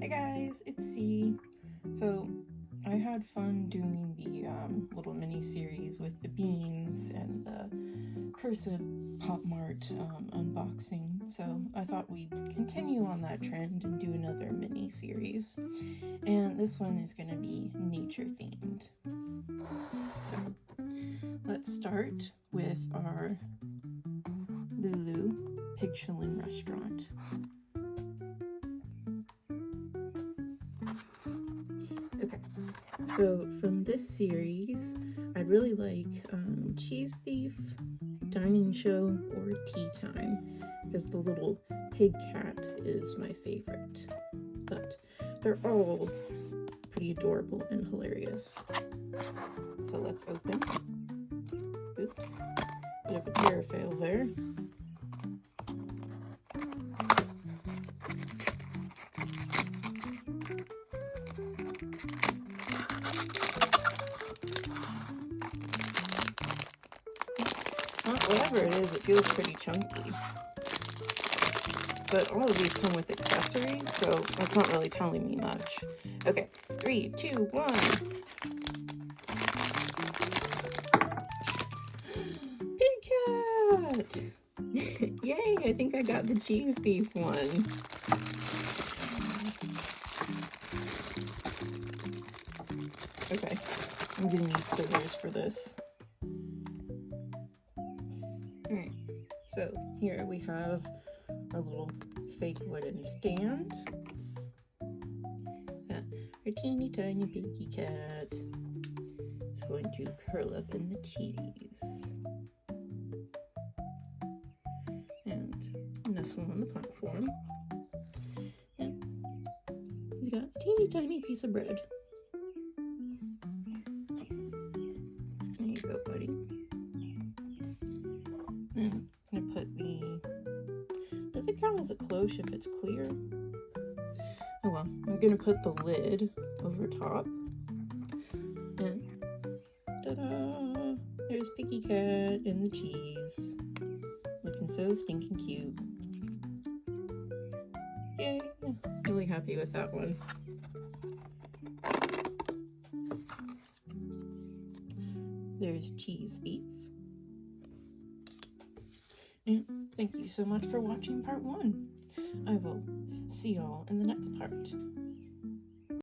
Hey guys, it's C. So I had fun doing the little mini series with the beans and the cursed Pop Mart unboxing. So I thought we'd continue on that trend and do another mini series. And this one is going to be nature themed. So let's start with our Lulu Pig Chillin' restaurant. Okay, so from this series, I'd really like Cheese Thief, Dining Show, or Tea Time, because the little pig cat is my favorite. But they're all pretty adorable and hilarious. So let's open. Oops, bit of a tear fail there. Whatever it is, it feels pretty chunky. But all of these come with accessories, so that's not really telling me much. Okay, 3, 2, 1. Pig cat! Yay, I think I got the Cheese Thief one. Okay, I'm gonna need scissors for this. Alright, so here we have our little fake wooden stand. Our teeny tiny piggy cat is going to curl up in the cheese and nestle on the platform. And he's got a teeny tiny piece of bread. There you go, buddy. And I'm gonna put the, does it count as a cloche if it's clear? Oh well, I'm gonna put the lid over top. And ta-da! There's Piggy Cat and the cheese. Looking so stinking cute. Yay! Yeah, really happy with that one. There's Cheese Thief. And thank you so much for watching part 1. I will see y'all in the next part.